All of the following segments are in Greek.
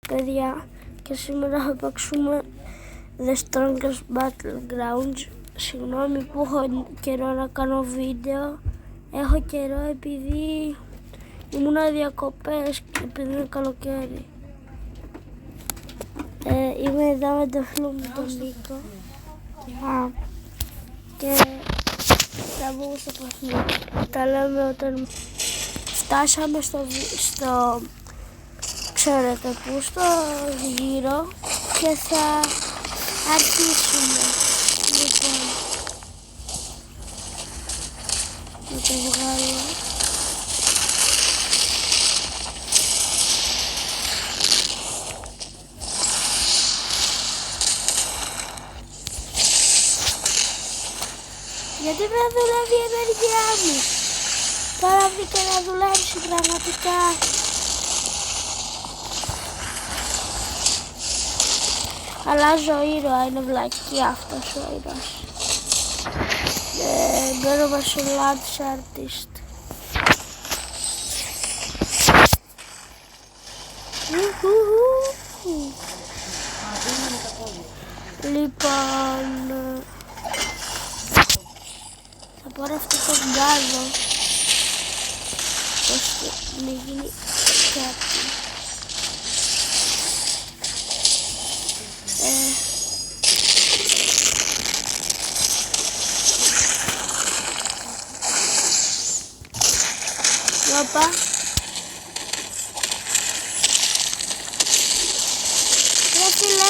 Παιδιά, και σήμερα θα παίξουμε The Strongest Battlegrounds. Συγγνώμη που έχω καιρό να κάνω βίντεο. Έχω καιρό επειδή ήμουνα διακοπές και επειδή είναι καλοκαίρι. Είμαι εδώ με τον φίλο μου τον Νίκο και θα βγούμε στο παιχνίδι. Τα λέμε όταν φτάσαμε στο ξέρετε που, στο γύρο και θα αρχίσουμε. Λοιπόν, να το βγάλω. Γιατί δεν δουλεύει η ενέργειά μου. Τώρα βρήκα να δουλέψει πραγματικά. Αλλάζω ήρωα, είναι βλακία αυτός ο ήρωας. Μπαίνω martial arts artist. Λοιπόν, θα πάρω αυτό το γκάζο ώστε να γίνει κάτι. Όπα. Ρε φίλε.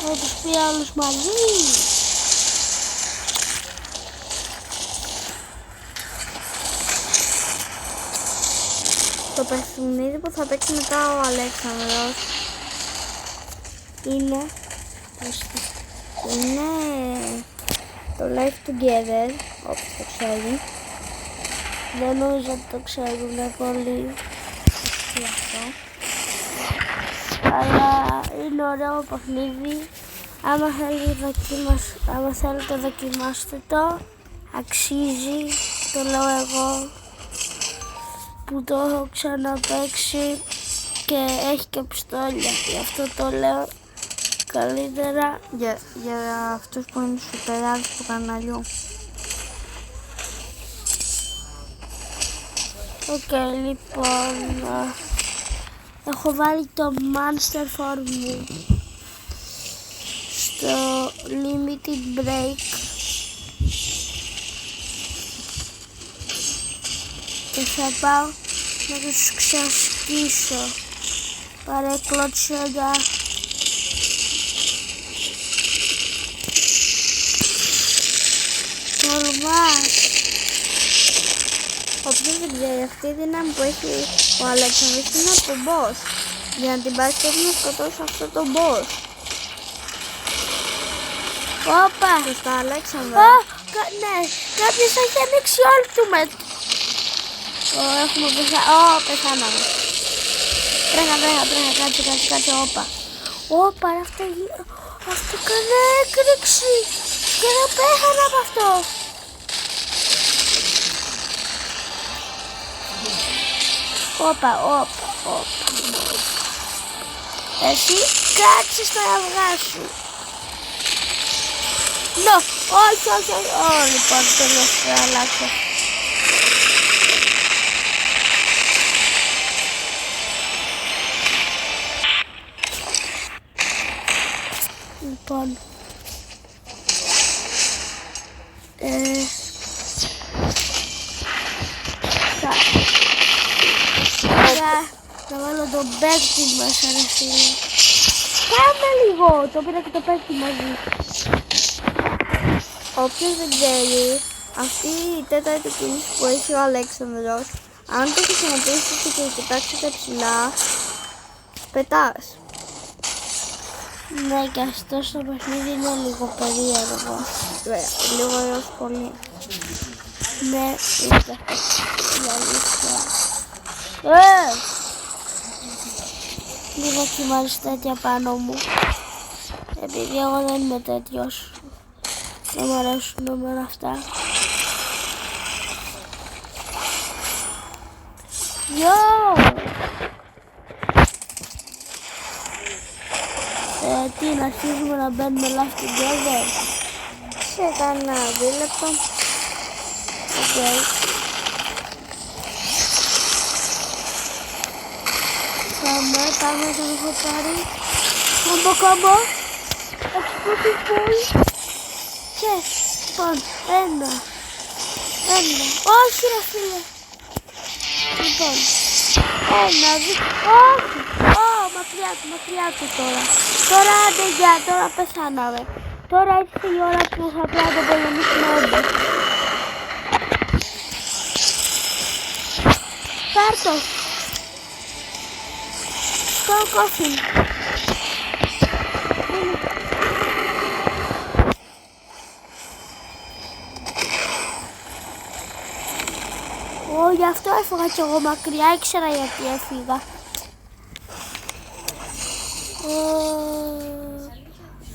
Θα τους πει άλλους μαζί. Το παιχνίδι που θα παίξει μετά ο Αλέξανδρος είναι το Life Together, όπως το ξέρει. Δεν νομίζω ότι το ξέρουν πολύ αυτό, αλλά είναι ωραίο παιχνίδι. Άμα θέλετε δοκιμάστε το, αξίζει, το λέω εγώ που το έχω ξαναπαίξει και έχει και πιστόλια, γι' αυτό το λέω καλύτερα για αυτούς που είναι σουπεράδες του καναλιού. Λοιπόν, έχω βάλει το Monster Form μου στο Limited Break και θα πάω να τους ξασκίσω. Πάρε κλωτσιόντα. Τολμάς. Όποιος δεν ξέρει, αυτή η δύναμη που έχει ο Αλέξανδρος είναι από τον boss. Για να την πάρεις πρέπει να σκοτώσει αυτό το boss. Όπα! Σωστά, Αλέξανδρο. Ναι, κάποιος έχει ανοίξει ultimate. Έχουμε πεθάναμε. Τρέχα, κάτσε, όπα, αυτό κάνει έκρηξη και δεν πέθανα από αυτό. Όπα. Εσύ κάτσε στα αυγά σου. Όχι, λοιπόν, τέλος θα αλλάξω. Λοιπόν, θα βάλω το παίκτη μας, ρε φίλε. Κάμε λίγο, το πήρα και το παίκτη μαζί. Όποιος δεν ξέρει, αυτή η τέταρτη κίνηση που έχει ο Αλέξανδρος, αν το χρησιμοποιήσετε και κοιτάξετε ψηλά, πετάς. Ναι, και αυτό στο παιχνίδι είναι λίγο περίεργο. Λίγο έως πολύ. Ναι, είναι η αλήθεια. Μην δοκιμάζεις τέτοια πάνω μου. Επειδή εγώ δεν είμαι τέτοιος. Δεν μου αρέσουν εμένα αυτά. Τι να αρχίζουμε να μπαίνουμε live together. Σε κανένα δίλεπτο. Οκ. Πάμε, τον έχω πάρει. Κάμπο. Έχει πολύ. Και, λοιπόν, ένα. Όχι ρε φίλε. Λοιπόν, ένα, όχι. Μακριά του τώρα. Τώρα άντε γεια, τώρα πεθάναμε. Τώρα ήρθε η ώρα που θα πρέπει να το πολεμήσουμε όντως. Πάρ' το. Στο κόφιν. Γι' αυτό έφυγα κι εγώ μακριά, ήξερα γιατί έφυγα.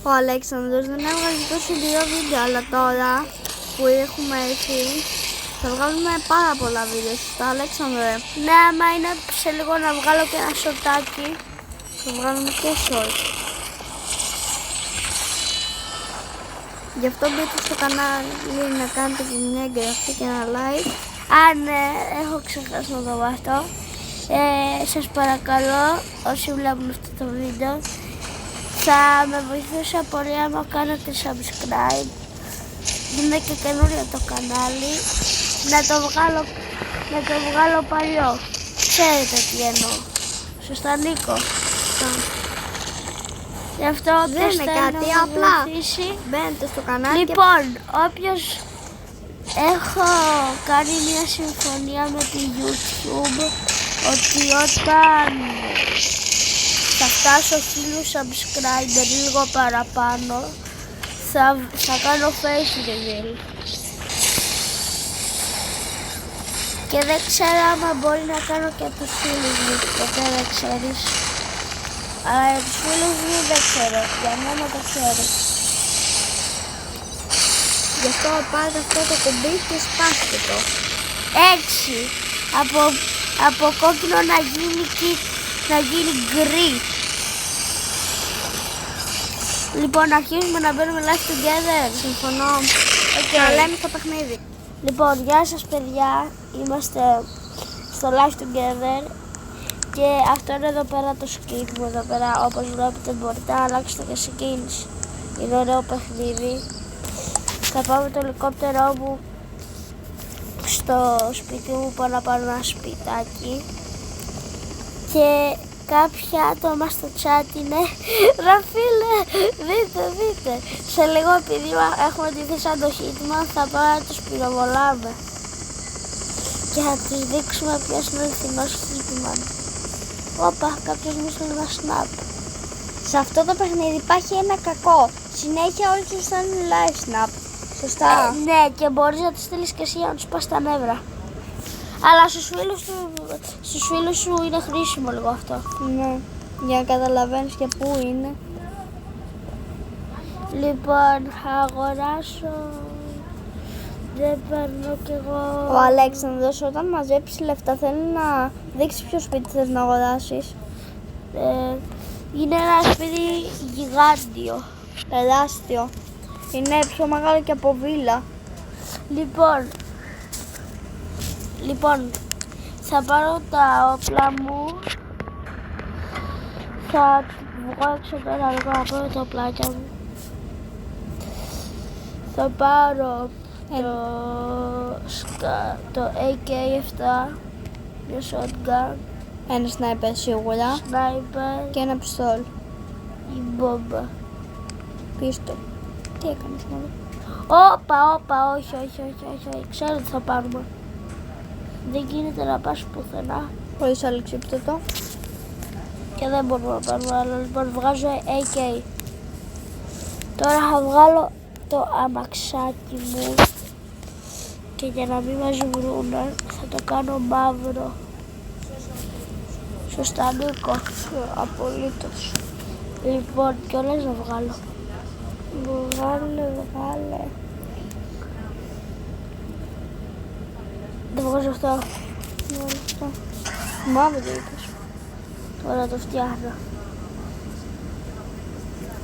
Ο Αλέξανδρος δεν έβγαζε τόσο δύο βίντεο, αλλά τώρα που έχουμε έρθει θα βγάλουμε πάρα πολλά βίντεο. Σωστά, Αλέξανδρε? Ναι, άμα είναι σε λίγο να βγάλω και ένα σορτάκι, θα βγάλουμε και short. Γι' αυτό μπείτε στο κανάλι να κάνετε και μια εγγραφή και ένα like. Αν έχω ξεχάσει να το βάζω. Σας παρακαλώ, όσοι βλέπουν αυτό το βίντεο, θα με βοηθούσε πολύ άμα κάνετε subscribe. Είναι και καινούριο το κανάλι. Να το βγάλω παλιό. Ξέρετε τι εννοώ. Σωστά, Νίκο? Γι' αυτό δεν είναι κάτι, απλά μπαίνετε στο κανάλι. Λοιπόν, όποιος... Έχω κάνει μια συμφωνία με τη YouTube ότι όταν θα φτάσω 1000 subscriber, λίγο παραπάνω, θα κάνω face reveal. Και δεν ξέρω άμα μπορεί να κάνω και τους φίλους μου, ποτέ δεν ξέρεις. Αλλά τους φίλους μου δεν ξέρω, για μένα το ξέρω. Γι' αυτό πάρτε αυτό το κουμπί και σπάστε το. Έτσι, από κόκκινο να γίνει γκρι. Λοιπόν, αρχίζουμε να μπαίνουμε live together. Συμφωνώ. Okay. Να λέμε στο παιχνίδι. Λοιπόν, γεια σας παιδιά. Είμαστε στο live together. Και αυτό είναι εδώ πέρα το skin μου. Εδώ πέρα, όπως βλέπετε, μπορείτε να αλλάξετε και skins. Είναι ωραίο παιχνίδι. Θα πάω με το ελικόπτερό μου στο σπίτι μου, πάω να πάρω ένα σπιτάκι. Και κάποια άτομα στο chat είναι Ραφίλε, δείτε. Σε λίγο, επειδή έχουμε τη σαν το Hitman, θα πάω να τους πυροβολάμε. Και θα τους δείξουμε ποιος είναι ο αληθινός Hitman. Όπα, κάποιος μου έστειλε ένα snap. Σε αυτό το παιχνίδι υπάρχει ένα κακό. Συνέχεια όλοι τους στέλνουν live snap. Σωστά. Ναι, και μπορείς να τους στείλεις και εσύ να τους πας τα νεύρα. Αλλά στους φίλους σου είναι χρήσιμο λίγο αυτό. Ναι, για να καταλαβαίνεις και πού είναι. Λοιπόν, θα αγοράσω. Δεν παίρνω κι εγώ. Ο Αλέξανδρος όταν μαζέψει λεφτά θέλει να δείξει ποιο σπίτι θες να αγοράσεις. Είναι ένα σπίτι γιγάντιο. Τεράστιο. Είναι πιο μεγάλο και από βίλα. Λοιπόν, θα πάρω τα όπλα μου. Θα βγω έξω τώρα λίγο να πάρω τα όπλάκια μου. Θα πάρω το AK-7, μια shotgun, ένα σνάιπερ σίγουρα και ένα πιστόλ. Η μπόμπα. Πίστο. Τι έκανες μόνο? Όπα, όχι, ξέρω τι θα πάρουμε. Δεν γίνεται να πας πουθενά. Χωρίς αλεξίπτωτο. Και δεν μπορούμε να πάρουμε άλλο. Λοιπόν, βγάζω AK. Τώρα θα βγάλω το αμαξάκι μου. Και για να μην μας βρούνε, θα το κάνω μαύρο. Σωστά, Νίκο. Απολύτως. Λοιπόν, κιόλας να βγάλω. Βγάλε. Δεν βγάζω αυτό. Μαύρο το είπες. Τώρα το φτιάχνω.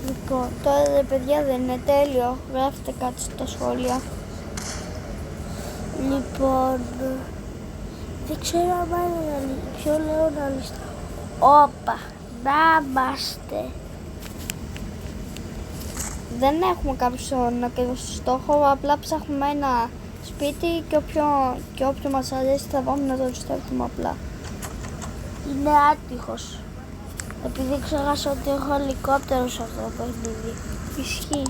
Λοιπόν, τώρα ρε παιδιά δεν είναι τέλειο. Γράφτε κάτι στα σχόλια. Λοιπόν, δεν ξέρω αν είναι ποιο λέω να λύσω. Όπα, να είμαστε. Δεν έχουμε κάποιον ακριβώς στόχο, απλά ψάχνουμε ένα σπίτι και όποιο μας αρέσει θα πάμε να το στέλνουμε απλά. Είναι άτυχος. Επειδή ξέχασα ότι έχω ελικόπτερο σε αυτό το παιχνίδι. Ισχύει.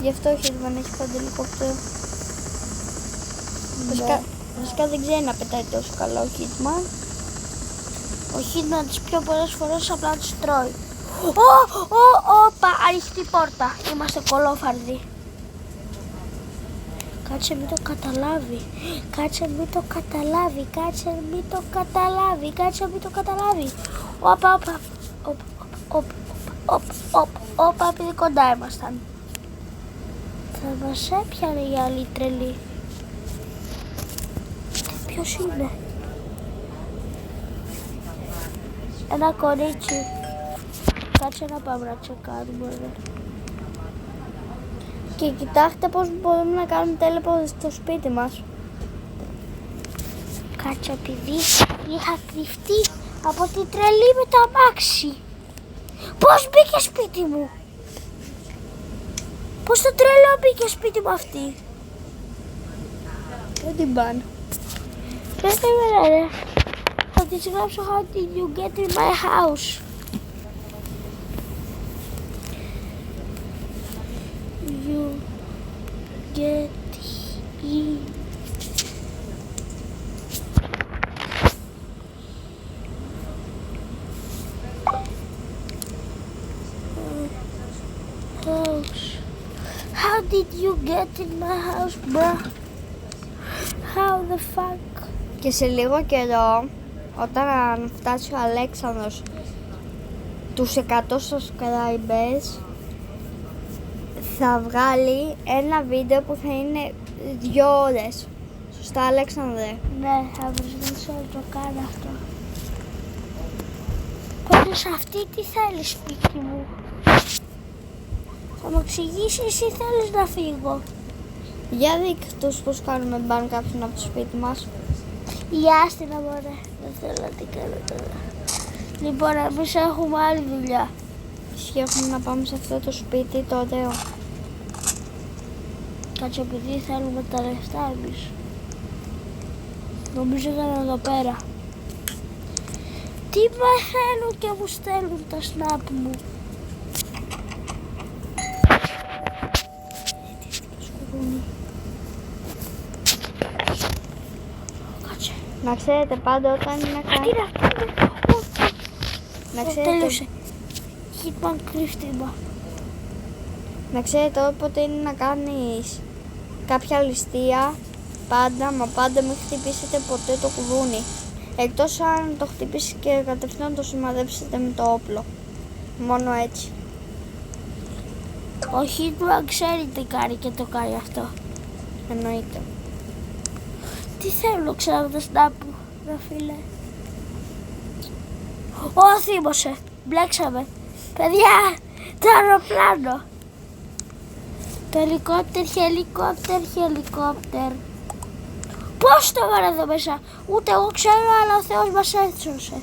Γι' αυτό ο Χίτμαν έχει πάντα ελικόπτερο. Βασικά δεν ξέρει να πετάει τόσο καλά ο Χίτμαν. Ο Χίτμαν τις πιο πολλές φορές απλά τις τρώει. Όπα, ανοιχτή πόρτα. Είμαστε κολόφαρδοι. Κάτσε μην το καταλάβει. Όπα, επειδή κοντά ήμασταν. Θα μας έπιανε η άλλη τρελή. Ποιος είναι? Ένα κορίτσι. Κάτσε να πάμε να τσεκάρουμε. Και κοιτάξτε πώς μπορούμε να κάνουμε teleport στο σπίτι μας. Κάτσε, επειδή είχα κρυφτεί από την τρελή με το αμάξι. Πώς μπήκε σπίτι μου? Πώς το τρελό μπήκε σπίτι μου αυτή? Δεν την πάνε. Δεν θέλω ρε. Θα της γράψω how did you get in my house. You get in house. How did you get in my house, bruh? How the fuck? Και σε λίγο καιρό, όταν φτάσει ο Αλέξανδρος τους 100 subscribers, θα βγάλει ένα βίντεο που θα είναι 2 ώρες. Σωστά, Αλέξανδρε? Ναι, θα προσπαθήσω να το κάνω αυτό. Πάντως αυτή τι θέλει σπίτι μου? Θα μου εξηγήσεις ή θέλεις να φύγω? Για δείξ' τους πώς κάνουμε μπαν κάποιον από το σπίτι μας. Γεια στην αμόρε. Δεν θέλω να την κάνω τώρα. Λοιπόν, εμείς έχουμε άλλη δουλειά. Έχουμε να πάμε σε αυτό το σπίτι το ωραίο. Κάτσε, επειδή θέλουμε τα λεφτά εμείς. Νομίζω ήταν εδώ πέρα. Τι μαθαίνουν και μου στέλνουν τα snap μου. Κάτσε. Να ξέρετε πάντα όταν είναι να Τι κάνει... είναι αυτό? Να ξέρετε... Τέλειωσε. Hitman κρύφτημα. Να ξέρετε όποτε είναι να κάνεις κάποια ληστεία, πάντα μην χτυπήσετε ποτέ το κουδούνι. Εκτός αν το χτυπήσει και κατευθείαν το σημαδέψετε με το όπλο. Μόνο έτσι. Ο Hitman ξέρει τι κάνει και το κάνει αυτό. Εννοείται. Τι θέλω ξέρω τα snap μου, ρε φίλε. Ω, θύμωσε. Μπλέξαμε. Παιδιά, το αεροπλάνο. Το ελικόπτερ. Πώς το βάλε εδώ μέσα? Ούτε εγώ ξέρω, αλλά ο Θεός μας έσωσε.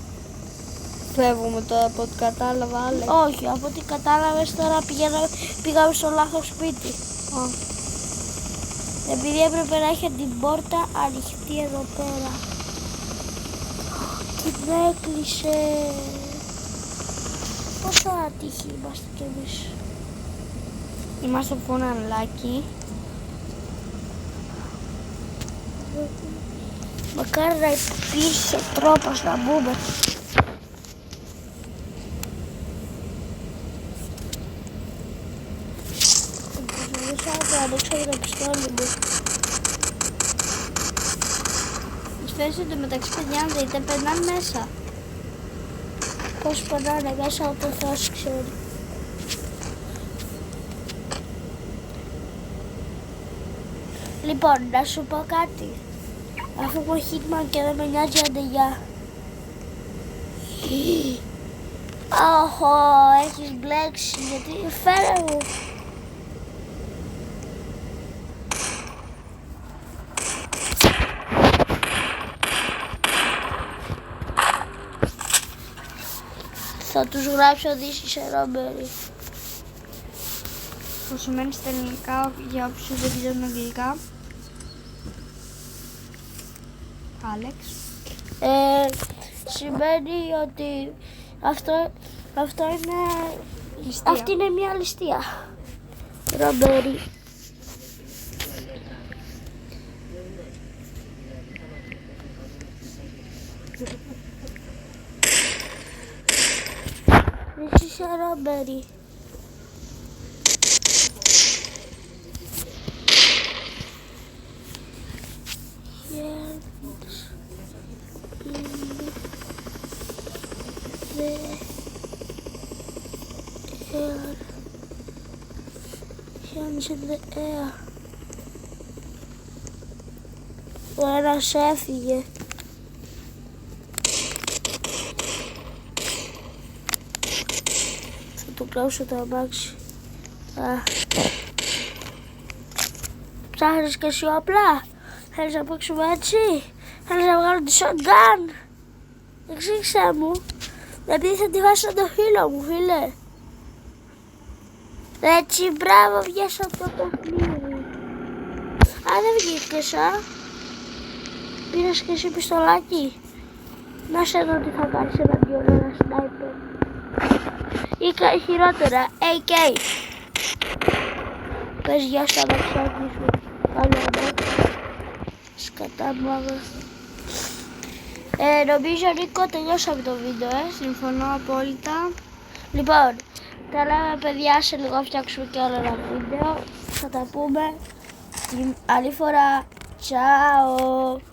Φεύγουμε τώρα από ό,τι κατάλαβα, Άλεξ. Όχι, από ό,τι κατάλαβες τώρα πήγαμε στο λάθος σπίτι. Επειδή έπρεπε να έχει την πόρτα ανοιχτή εδώ πέρα. Την έκλεισε. Πόσο άτυχοι είμαστε κι εμείς. Είμαστε φουναλάκι. Μακάρι να υπήρχε τρόπος να μπούμε. Θα ανοίξω το πιστόλι μου. θέση του μεταξύ, παιδιά, αν δείτε, περνάνε μέσα. Πώς περνάνε μέσα, ούτε ο Θεός ξέρει. Λοιπόν, να σου πω κάτι. Αφού έχω Hitman και δεν με νοιάζει, άντε γεια. Όχο, έχεις μπλέξει, γιατί φέρε μου. Θα τους γράψω ότι είσαι ρόμπερι. Που σημαίνει στα ελληνικά, για όποιους δεν ξέρουν αγγλικά. Άλεξ. Σημαίνει ότι αυτό είναι... Ληστεία. Αυτή είναι μια ληστεία. Ρόμπερι. This is a robbery. Hands in the air. Ο ένας έφυγε. Θα του κλάψω το αμάξι. Ψάχνεις και εσύ όπλα? Θέλεις να παίξουμε έτσι? Θέλεις να βγάλω τη shotgun? Εξήγησέ μου. Γιατί θα τη βάσω το φίλο μου, φίλε. Έτσι, μπράβο, βγες από το παιχνίδι. Α, δεν βγήκες, Πήρες και εσύ πιστολάκι. Να σε δω τι θα κάνεις εναντίον ένα σνάιπερ. Ή χειρότερα, AK. Πες γεια στα δεξάκι σου. Καλό, ναι. Σκατά μάγα. Νομίζω, Νίκο, τελειώσαμε το βίντεο, Συμφωνώ απόλυτα. Λοιπόν, τα λέμε, παιδιά, σε λίγο φτιάξουμε και άλλο ένα βίντεο. Θα τα πούμε την άλλη φορά. Ciao!